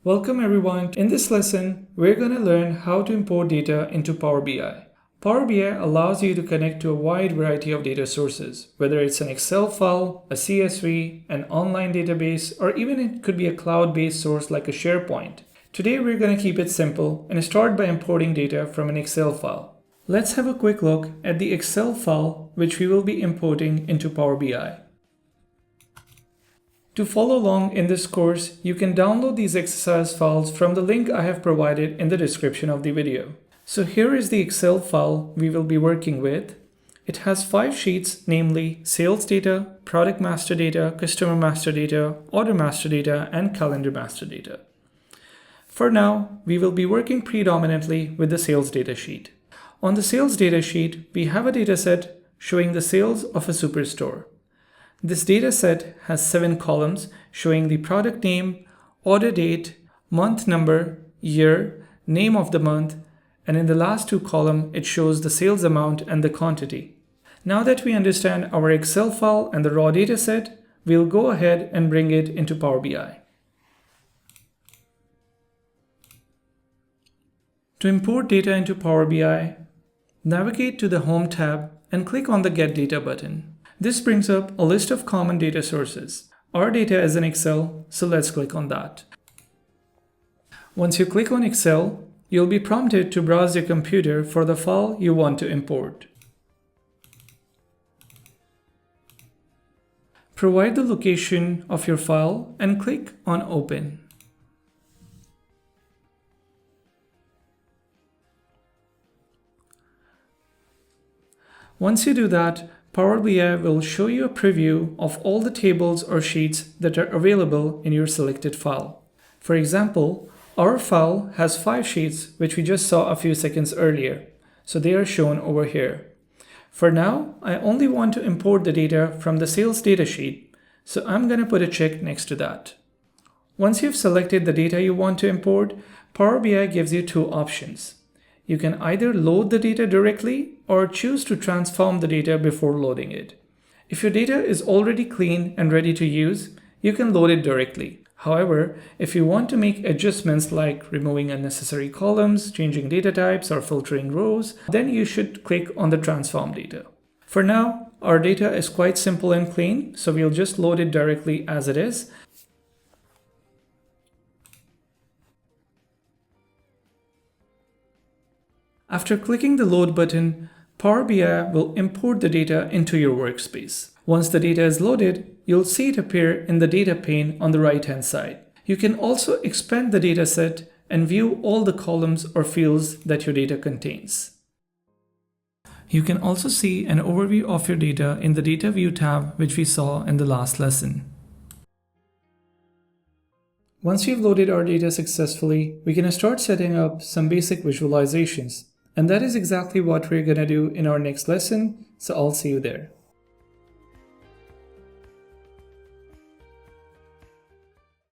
Welcome everyone. In this lesson, we're going to learn how to import data into Power BI. Power BI allows you to connect to a wide variety of data sources, whether it's an Excel file, a CSV, an online database, or even it could be a cloud-based source like a SharePoint. Today, we're going to keep it simple and start by importing data from an Excel file. Let's have a quick look at the Excel file which we will be importing into Power BI. To follow along in this course, you can download these exercise files from the link I have provided in the description of the video. So here is the Excel file we will be working with. It has 5 sheets, namely sales data, product master data, customer master data, order master data, and calendar master data. For now, we will be working predominantly with the sales data sheet. On the sales data sheet, we have a data set showing the sales of a superstore. This data set has 7 columns showing the product name, order date, month number, year, name of the month, and in the last 2 columns, it shows the sales amount and the quantity. Now that we understand our Excel file and the raw data set, we'll go ahead and bring it into Power BI. To import data into Power BI, navigate to the Home tab and click on the Get Data button. This brings up a list of common data sources. Our data is in Excel, so let's click on that. Once you click on Excel, you'll be prompted to browse your computer for the file you want to import. Provide the location of your file and click on Open. Once you do that, Power BI will show you a preview of all the tables or sheets that are available in your selected file. For example, our file has 5 sheets which we just saw a few seconds earlier, so they are shown over here. For now, I only want to import the data from the sales data sheet, so I'm going to put a check next to that. Once you've selected the data you want to import, Power BI gives you 2 options. You can either load the data directly or choose to transform the data before loading it. If your data is already clean and ready to use, you can load it directly. However, if you want to make adjustments like removing unnecessary columns, changing data types, or filtering rows, then you should click on the transform data. For now, our data is quite simple and clean, so we'll just load it directly as it is. After clicking the Load button, Power BI will import the data into your workspace. Once the data is loaded, you'll see it appear in the data pane on the right-hand side. You can also expand the data set and view all the columns or fields that your data contains. You can also see an overview of your data in the Data View tab, which we saw in the last lesson. Once we've loaded our data successfully, we can start setting up some basic visualizations. And that is exactly what we're going to do in our next lesson, so I'll see you there.